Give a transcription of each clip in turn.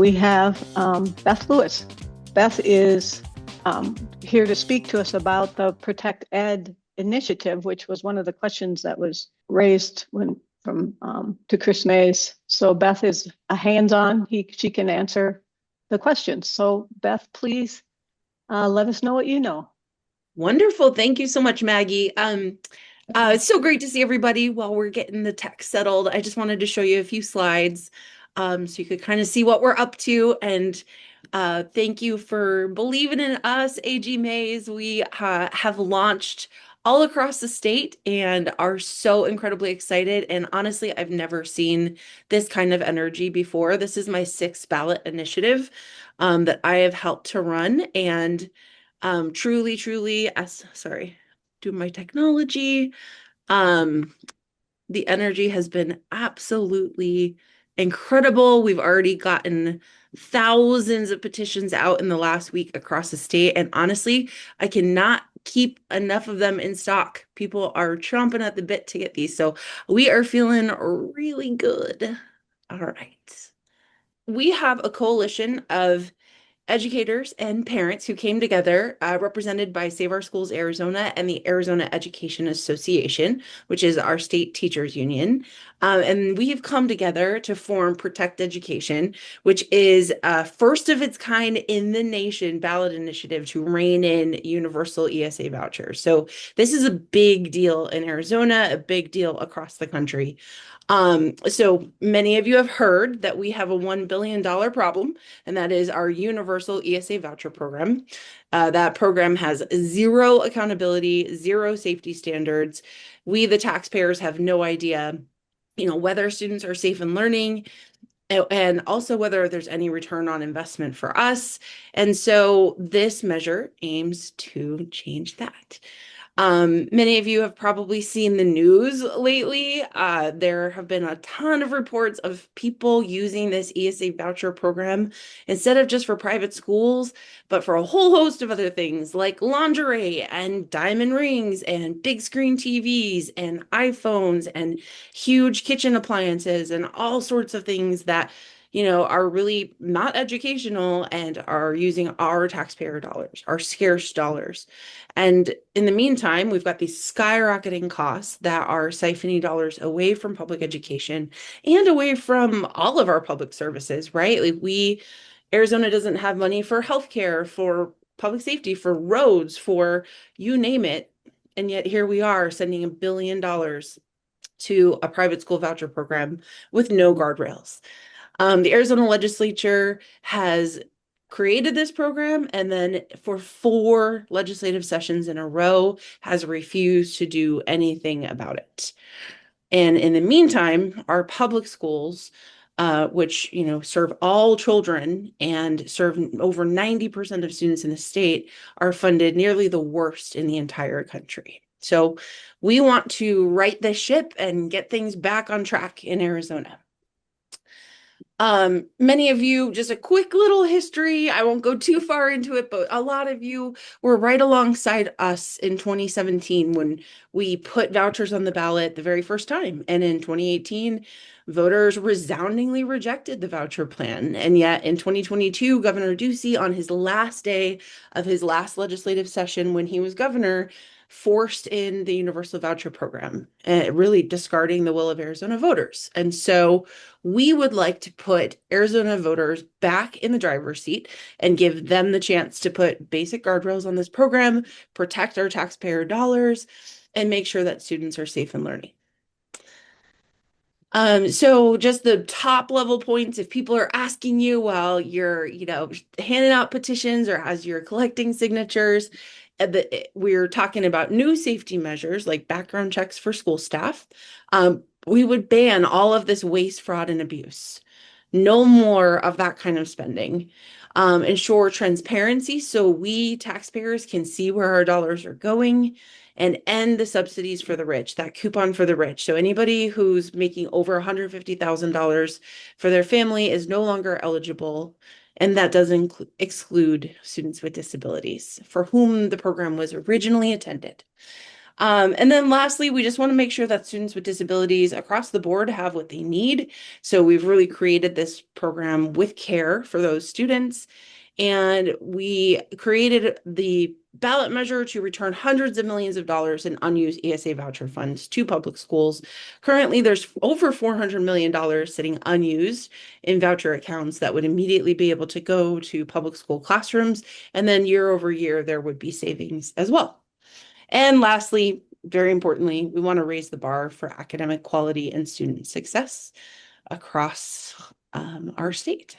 we have Beth Lewis. Beth is here to speak to us about the Protect Ed initiative, which was one of the questions that was raised to Chris Mays. So Beth is a hands-on. She can answer the questions. So Beth, please let us know what you know. Wonderful. Thank you so much, Maggie. It's so great to see everybody while we're getting the tech settled. I just wanted to show you a few slides so you could kind of see what we're up to. And thank you for believing in us, AG Mays. We have launched all across the state and are so incredibly excited. And honestly, I've never seen this kind of energy before. This is my sixth ballot initiative that I have helped to run. And truly, sorry, do my technology. Um, the energy has been absolutely incredible. We've already gotten thousands of petitions out in the last week across the state. And honestly, I cannot keep enough of them in stock. People are chomping at the bit to get these. So we are feeling really good. All right. We have a coalition of educators and parents who came together, represented by Save Our Schools Arizona and the Arizona Education Association, which is our state teachers union. And we have come together to form Protect Education, which is a first of its kind in the nation ballot initiative to rein in universal ESA vouchers. So this is a big deal in Arizona, a big deal across the country. So many of you have heard that we have a $1 billion problem, and that is our universal ESA voucher program. That program has zero accountability, zero safety standards. We, the taxpayers, have no idea, whether students are safe in learning and also whether there's any return on investment for us. And so this measure aims to change that. Many of you have probably seen the news lately. There have been a ton of reports of people using this ESA voucher program instead of just for private schools, but for a whole host of other things like lingerie and diamond rings and big screen TVs and iPhones and huge kitchen appliances and all sorts of things that are really not educational and are using our taxpayer dollars, our scarce dollars. And in the meantime, we've got these skyrocketing costs that are siphoning dollars away from public education and away from all of our public services, right? Arizona doesn't have money for healthcare, for public safety, for roads, for you name it. And yet here we are sending $1 billion to a private school voucher program with no guardrails. The Arizona legislature has created this program and then for 4 legislative sessions in a row has refused to do anything about it. And in the meantime, our public schools, which serve all children and serve over 90% of students in the state, are funded nearly the worst in the entire country. So we want to right this ship and get things back on track in Arizona. Many of you, just a quick little history. I won't go too far into it, but a lot of you were right alongside us in 2017 when we put vouchers on the ballot the very first time. And in 2018, voters resoundingly rejected the voucher plan. And yet in 2022, Governor Ducey, on his last day of his last legislative session when he was governor, forced in the universal voucher program, really discarding the will of Arizona voters. And so we would like to put Arizona voters back in the driver's seat and give them the chance to put basic guardrails on this program, protect our taxpayer dollars, and make sure that students are safe in learning. So just the top level points, if people are asking you while you're, handing out petitions or as you're collecting signatures, we're talking about new safety measures like background checks for school staff. We would ban all of this waste, fraud, and abuse. No more of that kind of spending. Ensure transparency so we taxpayers can see where our dollars are going, and end the subsidies for the rich, that coupon for the rich. So anybody who's making over $150,000 for their family is no longer eligible. And that doesn't exclude students with disabilities for whom the program was originally intended. And then lastly, we just want to make sure that students with disabilities across the board have what they need. So we've really created this program with care for those students. And we created the ballot measure to return hundreds of millions of dollars in unused ESA voucher funds to public schools. Currently, there's over $400 million sitting unused in voucher accounts that would immediately be able to go to public school classrooms. And then year over year, there would be savings as well. And lastly, very importantly, we want to raise the bar for academic quality and student success across our state.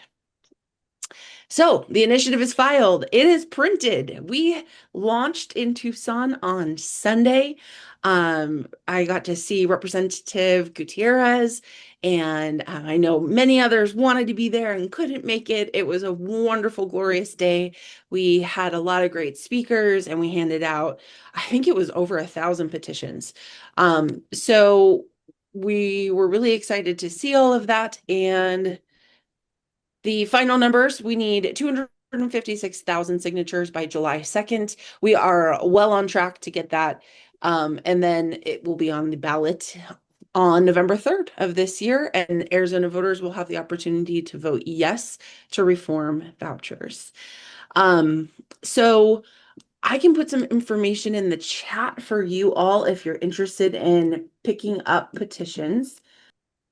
So the initiative is filed. It is printed. We launched in Tucson on Sunday. I got to see Representative Gutierrez, and I know many others wanted to be there and couldn't make it. It was a wonderful, glorious day. We had a lot of great speakers, and we handed out, I think it was over 1,000 petitions. So we were really excited to see all of that, and the final numbers, we need 256,000 signatures by July 2nd. We are well on track to get that. And then it will be on the ballot on November 3rd of this year. And Arizona voters will have the opportunity to vote yes to reform vouchers. So I can put some information in the chat for you all if you're interested in picking up petitions.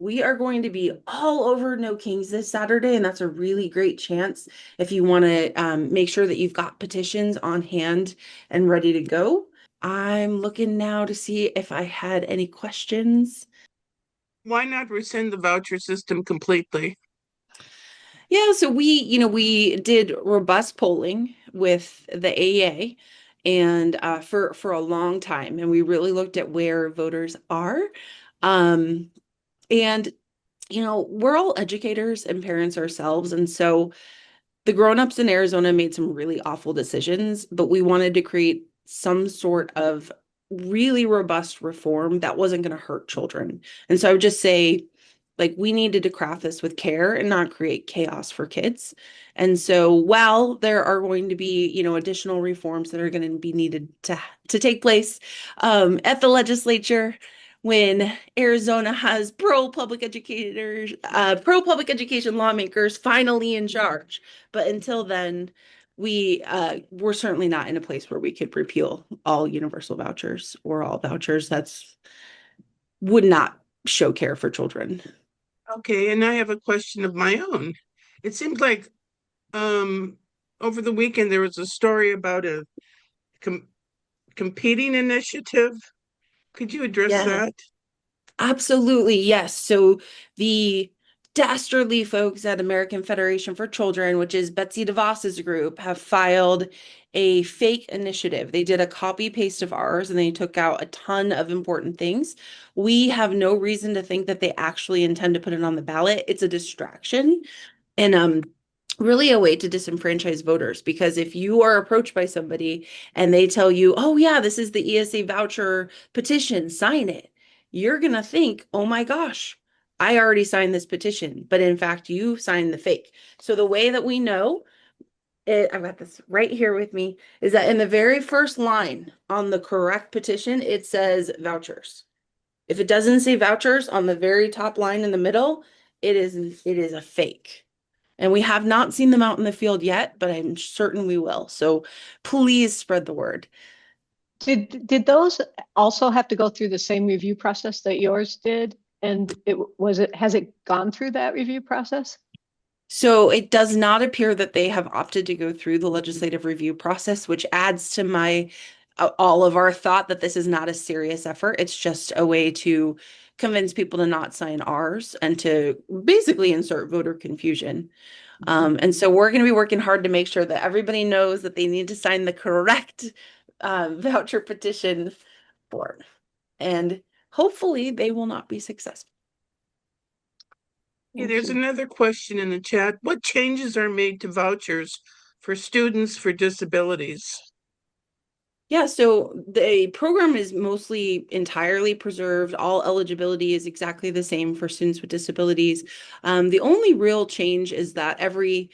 We are going to be all over No Kings this Saturday, and that's a really great chance if you want to make sure that you've got petitions on hand and ready to go. I'm looking now to see if I had any questions. Why not rescind the voucher system completely? Yeah, so we did robust polling with the AEA and for a long time, and we really looked at where voters are. Um, and we're all educators and parents ourselves. And so the grown-ups in Arizona made some really awful decisions, but we wanted to create some sort of really robust reform that wasn't going to hurt children. And so I would just say, like, we needed to craft this with care and not create chaos for kids. And so while there are going to be, additional reforms that are going to be needed to take place at the legislature, when Arizona has pro-public educators, pro-public education lawmakers finally in charge. But until then, we're certainly not in a place where we could repeal all universal vouchers or all vouchers. That's would not show care for children. Okay, and I have a question of my own. It seems like over the weekend there was a story about a competing initiative. Could you address Yeah. that? Absolutely, yes. So the dastardly folks at American Federation for Children, which is Betsy DeVos's group, have filed a fake initiative. They did a copy paste of ours and they took out a ton of important things. We have no reason to think that they actually intend to put it on the ballot. It's a distraction. And really a way to disenfranchise voters, because if you are approached by somebody and they tell you, oh yeah, this is the ESA voucher petition, sign it, you're gonna think, oh my gosh, I already signed this petition, but in fact you signed the fake. So the way that we know it, I've got this right here with me, is that in the very first line on the correct petition it says vouchers. If it doesn't say vouchers on the very top line in the middle, it is a fake. And we have not seen them out in the field yet, but I'm certain we will. So please spread the word. Did those also have to go through the same review process that yours did? And has it gone through that review process? So it does not appear that they have opted to go through the legislative review process, which adds to my all of our thought that this is not a serious effort. It's just a way to convince people to not sign ours and to basically insert voter confusion. And so we're going to be working hard to make sure that everybody knows that they need to sign the correct voucher petition form. And hopefully they will not be successful. Yeah, there's another question in the chat. What changes are made to vouchers for students for disabilities? Yeah, so the program is mostly entirely preserved. All eligibility is exactly the same for students with disabilities. The only real change is that every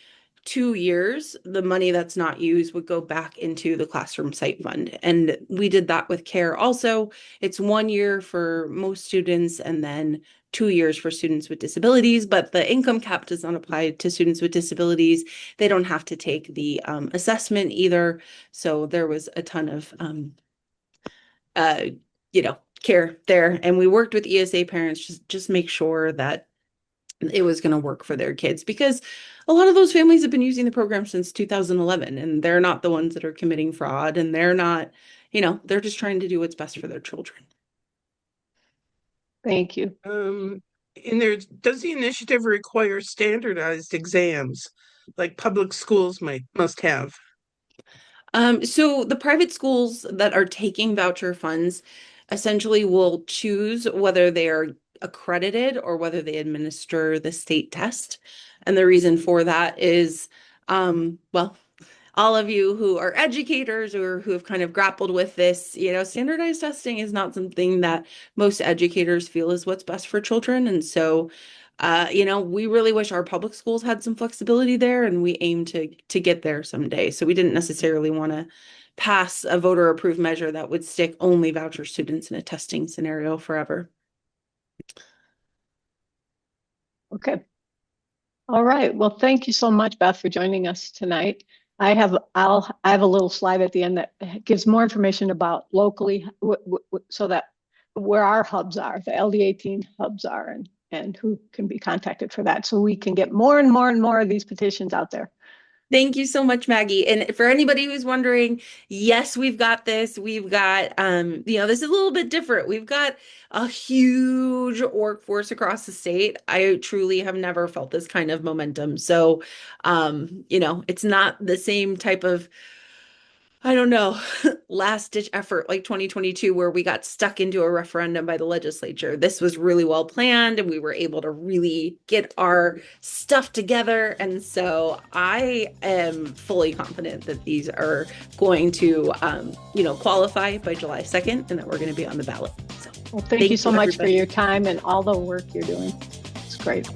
2 years, the money that's not used would go back into the classroom site fund. And we did that with CARE also. It's 1 year for most students and then 2 years for students with disabilities, but the income cap does not apply to students with disabilities. They don't have to take the assessment either. So there was a ton of, care there. And we worked with ESA parents, just make sure that it was going to work for their kids, because a lot of those families have been using the program since 2011 and they're not the ones that are committing fraud, and they're not, they're just trying to do what's best for their children. Thank you. Does the initiative require standardized exams like public schools must have? So the private schools that are taking voucher funds essentially will choose whether they are accredited or whether they administer the state test. And the reason for that is, well, all of you who are educators or who have kind of grappled with this, standardized testing is not something that most educators feel is what's best for children. And so, we really wish our public schools had some flexibility there, and we aim to get there someday. So we didn't necessarily want to pass a voter approved measure that would stick only voucher students in a testing scenario forever. Okay. All right. Well, thank you so much, Beth, for joining us tonight. I have a little slide at the end that gives more information about locally, so that where our hubs are, the LD18 hubs are, and who can be contacted for that, so we can get more and more and more of these petitions out there. Thank you so much, Maggie. And for anybody who's wondering, yes, we've got this. We've got, this is a little bit different. We've got a huge workforce across the state. I truly have never felt this kind of momentum. So, it's not the same type of, last ditch effort like 2022, where we got stuck into a referendum by the legislature. This was really well planned and we were able to really get our stuff together. And so I am fully confident that these are going to, qualify by July 2nd and that we're going to be on the ballot. So well, thank you so much for your time and all the work you're doing. It's great.